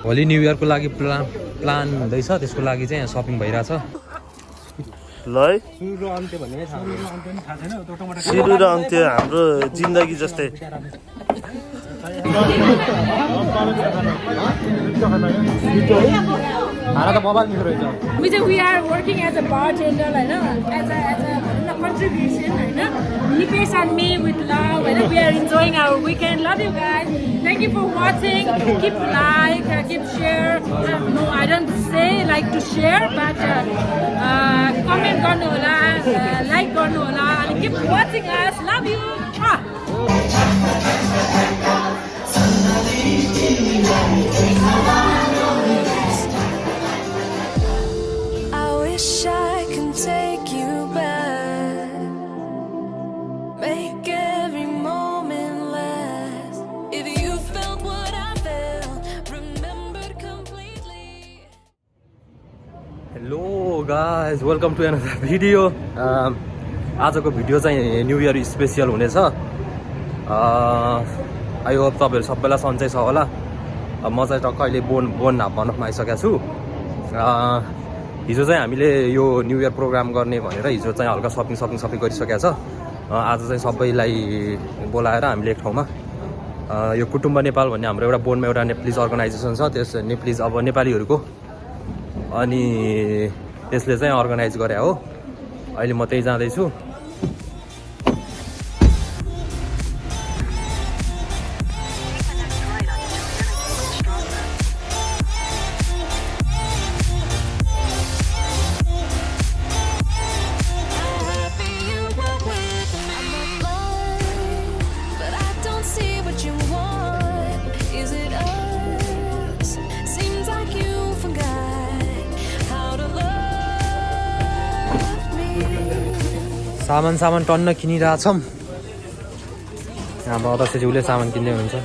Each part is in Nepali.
भोलि न्यू इयरको लागि प्लान हुँदैछ, त्यसको लागि चाहिँ यहाँ सपिङ भइरहेछ। ल है सुरु र अन्त्य हाम्रो जिन्दगी जस्तै। We are working as a bartender, as a contribution, he pays on me with love, and we are enjoying our weekend. Love you guys. Thank you for watching. Keep like, keep share. No, I don't say like to share, but comment garnu hola, like garnu hola, and keep watching us. Love you. I wish I can take you back, make every moment last. If you felt what I felt, remembered completely. Hello guys, welcome to another video. आजको भिडियो चाहिँ न्यू इयर स्पेसियल हुनेछ। आई होप तपाईँहरू सबैलाई सन्चै छ होला। म चाहिँ टक्क अहिले बोन भनकमा आइसकेको छु। हिजो चाहिँ हामीले यो न्यू इयर प्रोग्राम गर्ने भनेर हिजो चाहिँ हल्का सपिङ गरिसकेको छ। आज चाहिँ सबैलाई बोलाएर हामीले एक ठाउँमा यो कुटुम्ब नेपाल भन्ने हाम्रो एउटा बोनमा एउटा नेप्लिज अर्गनाइजेसन छ। त्यस नेप्लिज अब नेपालीहरूको, अनि त्यसले चाहिँ अर्गनाइज गरे हो। अहिले म त्यही जाँदैछु। सामान टन्न किनिरहेछौँ। यहाँ अध्यक्षज्यूले सामान किन्दै हुनुहुन्छ।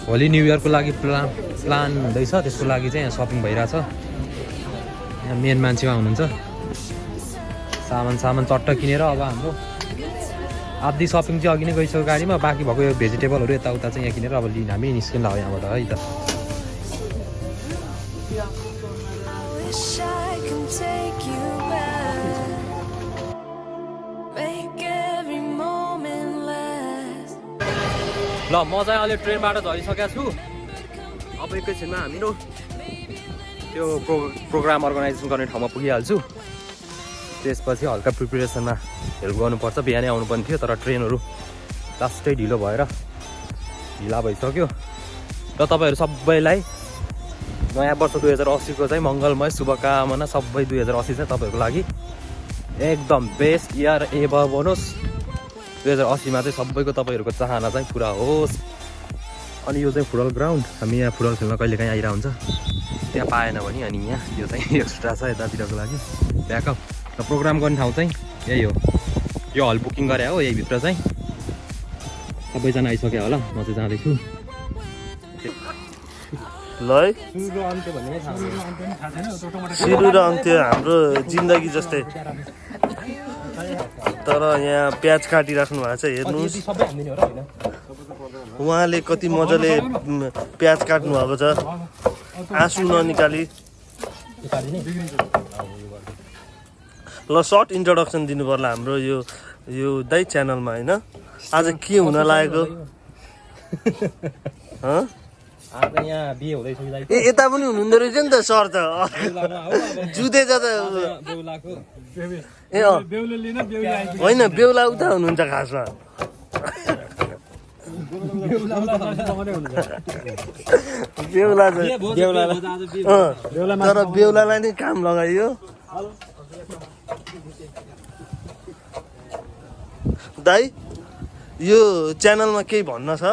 भोलि न्यू इयरको लागि प्लान हुँदैछ, त्यसको लागि चाहिँ यहाँ सपिङ भइरहेछ। यहाँ मेन मान्छे हुनुहुन्छ। सामान चट्ट किनेर अब हाम्रो आधी सपिङ चाहिँ अघि नै गइसक्यो गाडीमा। बाँकी भएको यो भेजिटेबलहरू यताउता चाहिँ यहाँ किनेर अब हामी निस्किँदा हो यहाँबाट है त। ल म चाहिँ अहिले ट्रेनबाट झरिसकेको छु। अब एकैछिनमा हामी त्यो प्रोग्राम अर्गनाइजेसन गर्ने ठाउँमा पुगिहाल्छु। त्यसपछि हल्का प्रिपेरेसनमा हेल्प गर्नुपर्छ। बिहानै आउनुपर्ने थियो, तर ट्रेनहरू लास्टै ढिलो ढिला भइसक्यो। र तपाईँहरू सबैलाई नयाँ वर्ष 2080को चाहिँ मङ्गलमय शुभकामना। सबै 2080 चाहिँ तपाईँहरूको लागि एकदम बेस्ट इयर एभर बनोस्। 2080मा चाहिँ सबैको तपाईँहरूको चाहना चाहिँ पुरा होस्। अनि यो चाहिँ फुटबल ग्राउन्ड, हामी यहाँ फुटबल खेल्न कहिले काहीँ आइरहेको हुन्छ। त्यहाँ पाएन भने अनि यहाँ यो चाहिँ एक्स्ट्रा छ यतातिरको लागि ब्याकअप। र प्रोग्राम गर्ने ठाउँ चाहिँ यही हो। यो हल बुकिङ गरे हो, यहीभित्र चाहिँ सबैजना आइसक्यो होला। म चाहिँ जाँदैछु। ल है सुरु र अन्त्य हाम्रो जिन्दगी जस्तै। तर यहाँ प्याज काटिराख्नु भएको छ, हेर्नुहोस् उहाँले कति मजाले प्याज काट्नु भएको छ, आँसु ननिकाली। ल सर्ट इन्ट्रोडक्सन दिनु पर्ला हाम्रो यो दाइ च्यानलमा होइन। आज के हुन लागेको? ए यता पनि हुनुहुँदो रहेछ नि त सर त। जुधे त ए होइन, बेहुला उता हुनुहुन्छ खासमा। तर बेहुलालाई नै काम लगाइयो। दाइ यो च्यानलमा केही भन्न छ?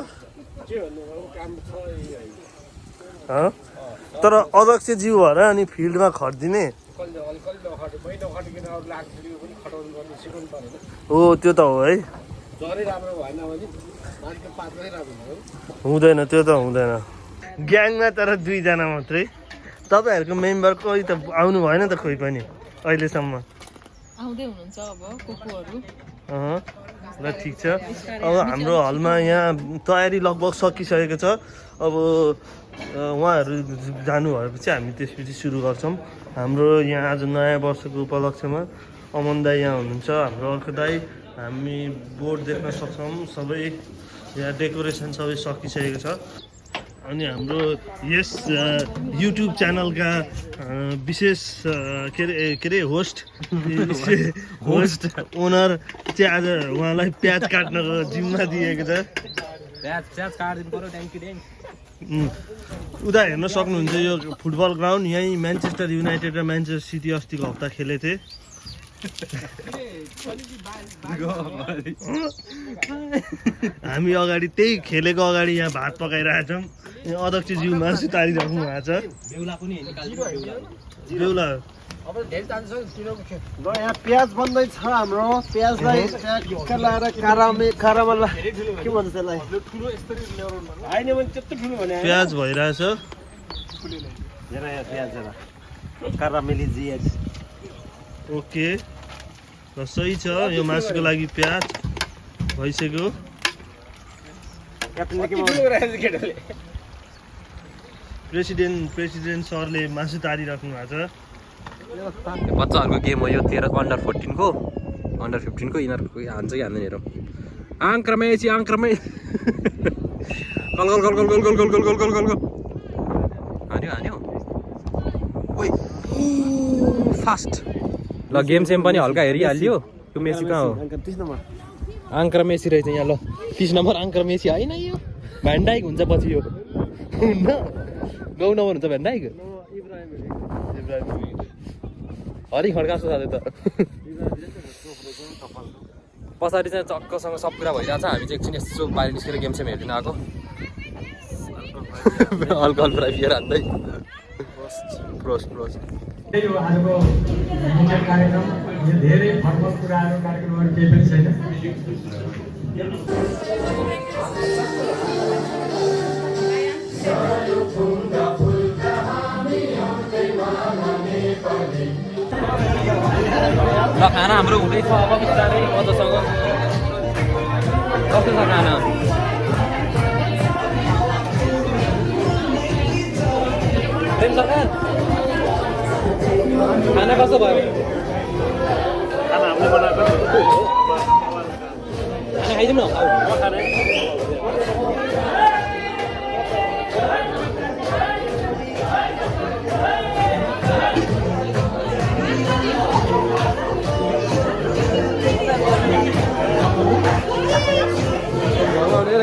तर अध्यक्षज्यू भएर अनि फिल्डमा खटिदिने हो, त्यो त हो है। हुँदैन त्यो त हुँदैन। ग्याङमा तर 2 जना मात्रै। तपाईँहरूको मेम्बर कोही त आउनु भएन त खोइ पनि अहिलेसम्म। आउँदै हुनुहुन्छ अब कुकुरहरू। ल ठिक छ अब हाम्रो हलमा यहाँ तयारी लगभग सकिसकेको छ अब उहाँहरू जानु भएपछि हामी त्यसपछि सुरु गर्छौँ हाम्रो यहाँ आज नयाँ वर्षको उपलक्ष्यमा अमन दाई यहाँ हुनुहुन्छ हाम्रो अर्को दाई हामी बोर्ड देख्न सक्छौँ सबै यहाँ डेकोरेसन सबै सकिसकेको छ अनि हाम्रो यस युट्युब च्यानलका विशेष के अरे होस्ट ओनर चाहिँ आज उहाँलाई प्याज काट्नको जिम्मा दिएको छ उता हेर्न सक्नुहुन्छ यो फुटबल ग्राउन्ड यहीँ म्यान्चेस्टर युनाइटेड र म्यान्चेस्टर सिटी अस्तिको हप्ता खेलेको थिए हामी अगाडि त्यही खेलेको अगाडि यहाँ भात पकाइरहेछौँ अध्यक्षज्यू मासु तारिराख्नु भएको छ बेहुला ल यहाँ प्याज बन्दैछ हाम्रो प्याजलाई लाएर कारामा के भन्छ त्यसलाई प्याज भइरहेछ कारामेली जिएच ओके ल सही छ यो मासुको लागि प्याज भइसक्यो प्रेसिडेन्ट सरले मासु तारिराख्नु भएको छ बच्चाहरूको गेम हो यो 13 अन्डर 14 को अन्डर 15 को यिनीहरूको हान्छ कि हान्दैन हेरौँ आङ्क्रमेसी आङ्क्रमे गल गल गल गल गल गल गल गल गल गल गल हान्यो हान्यो ओइ फास्ट ल गेम सेम पनि हल्का हेरिहाल्यो त्यो मेसी कहाँ हो आङ्क्रमेसी रहेछ यहाँ ल 30 नम्बर आङ्क्रमेसी होइन यो भ्यान्डाइक हुन्छ पछि यो हुन्न 9 नम्बर हुन्छ भ्यान्डाइक हरि खड्का जस्तो छ त पछाडि चाहिँ चक्कसँग सब कुरा भइरहेछ हामी चाहिँ एकछिन यसो बाहिर निस्केर गेम सेम हेरिदिन आएको अल्कोहल पुरा बियर हान्दै प्रोस्ट यो आजको मुख्य कार्यक्रम यो धेरै फरमल कुराहरू कार्यक्रमहरू केही पनि छैन ल खाना हाम्रो हुँदैछ अब बिस्तारै मजासँग कस्तो छ खाना सरकार खाना कस्तो भयो खाना हामीले बनाएको खाना खाइदिउँ न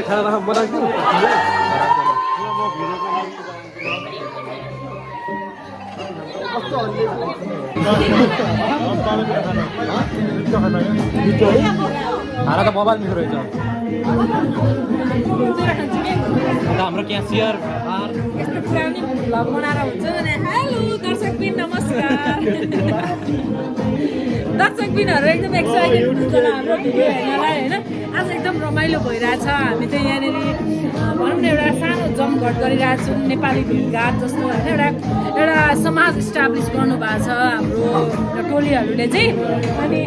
खाना बनाएको खाना त मोबाइल मिठो रहेछ हाम्रो क्यासियर यस्तो पुरानो भ्लग बनाएर हुन्छ भने हेलो दर्शकबिन नमस्कार दर्शकबिनहरू एकदम एक्साइटेड हुनुहुन्छ होला हाम्रो भिडियो हेर्नलाई होइन आज एकदम रमाइलो भइरहेछ हामी चाहिँ यहाँनिर भनौँ न एउटा सानो जमघट गरिरहेको छौँ नेपाली भेटघाट जस्तो होइन एउटा समाज इस्टाब्लिस गर्नुभएको छ हाम्रो टोलीहरूले चाहिँ अनि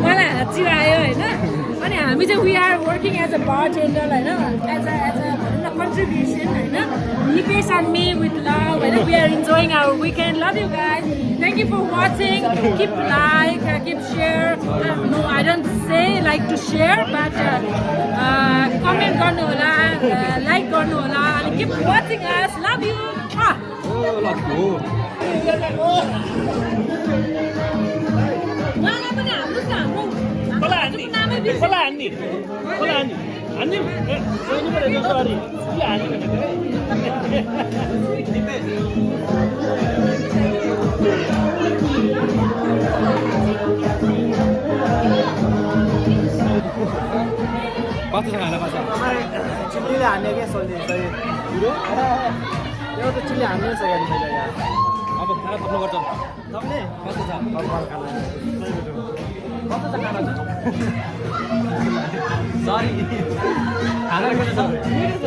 मलाई चिरायो होइन अनि हामी चाहिँ we are working as a bartender होइन एज अ भनौँ न कन्ट्रिब्युसन होइन Nipesh and me with love होइन we are enjoying our weekend love you guys thank you for watching keep like keep share no I don't say like to share but comment गर्नु होला लाइक गर्नु होला अनि keep watching us love you उहाँलाई पनि हाल्नुहोस् न हाम्रो नामै कस्तो छ खाना कस्तो चिल्लीले हान्ने क्या सोल्ने यो त चिल्ली हान्ने छ यहाँ अब खाना थप्नुपर्छ तपाईँले कस्तो छ कस्तो छ खाना सरी खाना कस्तो छ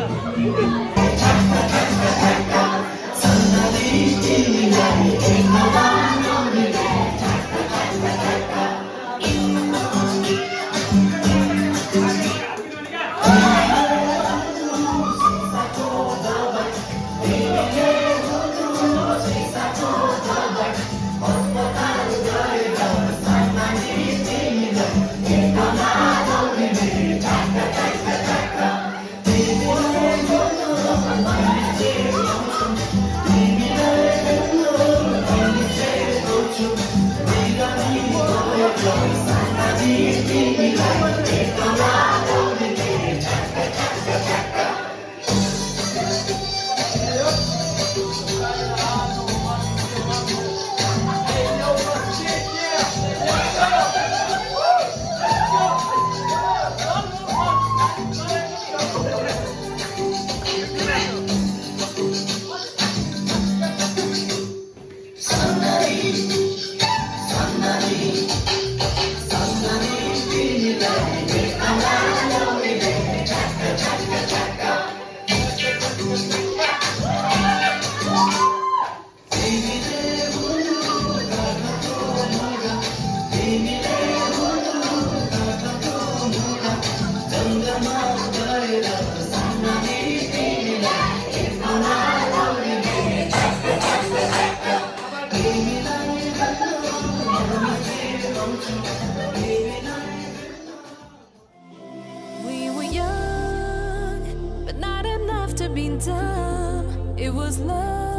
was love.